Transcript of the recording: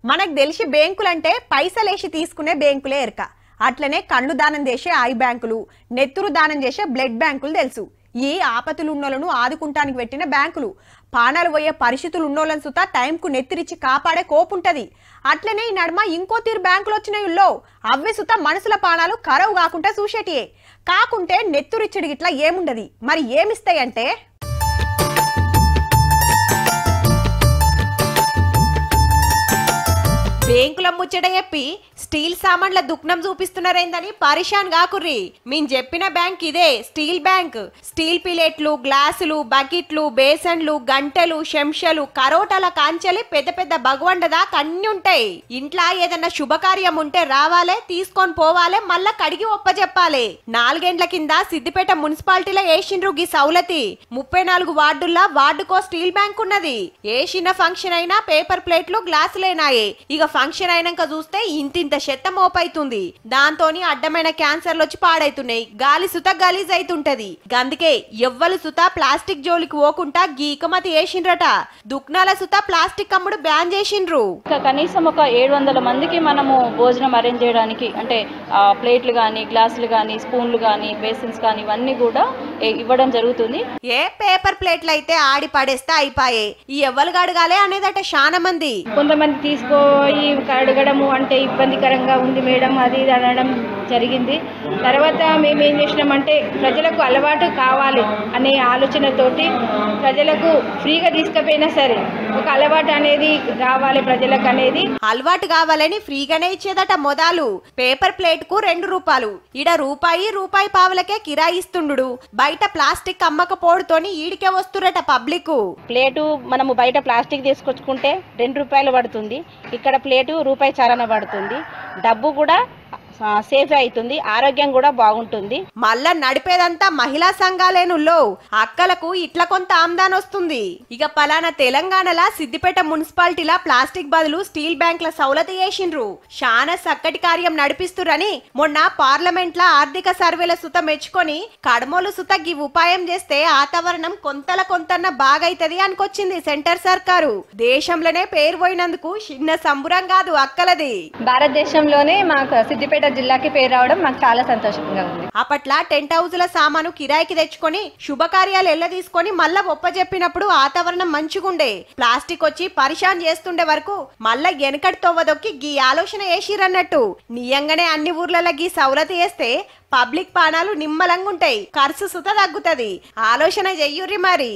మనకు తెలిసి బ్యాంకులంటే పైసలేసి తీసుకునే బ్యాంకులే ఎరక. అట్లనే కళ్ళు దానం చేసే ఐ బ్యాంకులు, నెత్తురు దానం చేసే బ్లడ్ బ్యాంకులు తెలుసు. ఈ ఆపతులు ఉన్నోళ్ళను ఆదుకుంటానికి పెట్టిన బ్యాంకులు. పానాలు పోయే పరిస్థితులు ఉన్నోళ్ళని సుతా టైంకు నెత్తిరిచ్చి కాపాడే కోపుంటది. అట్లనే ఈ నడుమ ఇంకో తీరు బ్యాంకులు వచ్చినాయుల్లో అవ్వే సుతా మనుషుల పానాలు కరవు కాకుండా చూసేటియే. కాకుంటే నెత్తురిచ్చడి గిట్లా ఏముండది. మరి ఏమిస్తాయంటే బ్యాంకుల ముచ్చట చెప్పి స్టీల్ సామాన్ల దుఃఖం చూపిస్తున్నారేందని పరిశాన్ కాకుర్రి. మేము చెప్పిన బ్యాంక్ ఇదే, స్టీల్ బ్యాంక్. స్టీల్ ప్లేట్లు, గ్లాసులు, బకెట్లు, బేసన్లు, గంటలు, చెంచాలు, కరోటాల కాంచెలి పెద్ద పెద్ద భగవండదా కన్ని ఉంటాయి. ఇంట్లో ఏదన్నా శుభకార్యం ఉంటే రావాలే, తీసుకొని పోవాలే, మళ్ళా కడిగి ఒప్పజెప్పాలి. 4 గంటల కింద సిద్దిపేట మున్సిపాలిటీలో వేసిండ్రు గీ సౌలతి. 34 వార్డుల్లో వార్డుకో స్టీల్ బ్యాంక్ ఉన్నది. ఏ చిన్న ఫంక్షన్ అయినా పేపర్ ప్లేట్లు, గ్లాసులేనాయే. ఇక ఫంక్షన్ అయినాక చూస్తే ఇంతింత చెత్త మోపైతుంది. దాంతోని అడ్డమైన క్యాన్సర్లు వచ్చి పాడైతున్నాయి. గాలి సుత గలీజ్ అయితుంటది. గందుకే ఎవ్వలు సుత ప్లాస్టిక్ జోలికి పోకుండా గీకమతి వేసిండ్రట. దుక్నాల సుత ప్లాస్టిక్ అమ్ముడు బ్యాన్ చేసిండ్రు. కనీసం ఒక 700 మందికి మనము భోజనం అరేంజ్ చేయడానికి, అంటే ప్లేట్లు గానీ, గ్లాసులు గానీ, స్పూన్లు గానీ, బేసిన్స్ కానీ ఇవన్నీ కూడా ఇవ్వడం జరుగుతుంది. ఏ పేపర్ ప్లేట్లు అయితే ఆడి పడేస్తే అయిపోయే, ఈ ఎవ్వలు గడగాలే అనేదట చాలా మంది. కొంతమంది తీసుకోయి కడగడము అంటే ఇబ్బందికరంగా ఉంది మేడం, అది ఇది అనడం జరిగింది. తర్వాత మేము ఏం చేసినామంటే ప్రజలకు అలవాటు కావాలి అనే ఆలోచనతోటి ప్రజలకు ఫ్రీగా తీసుకుపోయినా సరే ఒక అలవాటు అనేది రావాలి ప్రజలకు అనేది. అలవాటు కావాలని ఫ్రీగానే ఇచ్చేదట మొదలు. పేపర్ ప్లేట్ కు 2 రూపాయలు, ఇడ రూపాయి పావులకే కిరాయిస్తుండు. బయట ప్లాస్టిక్ అమ్మకపోడుతోని ఈడికే వస్తురట పబ్లిక్. ప్లేటు మనము బయట ప్లాస్టిక్ తీసుకొచ్చుకుంటే 2 రూపాయలు పడుతుంది, ఇక్కడ ప్లేటు రూపాయి చారన పడుతుంది. డబ్బు కూడా సేఫ్ అవుతుంది, ఆరోగ్యం కూడా బాగుంటుంది. మళ్ళా నడిపేదంతా మహిళా సంఘాలేనుల్లో. అక్కలకు ఇట్లా కొంత ఆమ్దాన్ వస్తుంది. ఇక పలానా తెలంగాణలా సిద్దిపేట మున్సిపాలిటీలా ప్లాస్టిక్ బదులు స్టీల్ బ్యాంకుల సౌలతి చేసిండ్రు. చాలా చక్కటి కార్యం నడిపిస్తురని మొన్న పార్లమెంట్ లా ఆర్థిక సర్వేల సుత మెచ్చుకొని కడమోలు సుత గి ఉపాయం చేస్తే వాతావరణం కొంతన్న బాగైతది అనుకొచ్చింది సెంటర్ సర్కారు. దేశంలోనే పేరు పోయినందుకు చిన్న సంబురం కాదు అక్కలది. భారతదేశంలోనే మాకు సిద్దిపేట జిల్లాకి పేరు రావడం మాకు చాలా సంతోషంగా ఉంది. అప్పట్లా టెంట్ హౌస్ల సామాను కిరాయికి తెచ్చుకొని శుభకార్యాలు ఎల్ల తీసుకొని మళ్ళా ఒప్పజెప్పినప్పుడు వాతావరణం మంచిగుండే. ప్లాస్టిక్ వచ్చి పరిశాన్ చేస్తుండే వరకు మళ్ళా వెనకటి తొవ్వదొక్కి గీ ఆలోచన వేసిరన్నట్టు. నియంగానే అన్ని ఊర్లలో గీ సౌలతి వేస్తే పబ్లిక్ పానాలు నిమ్మలంగుంటాయి, ఖర్చు సుత తగ్గుతది. ఆలోచన చెయ్యుర్రి మరి.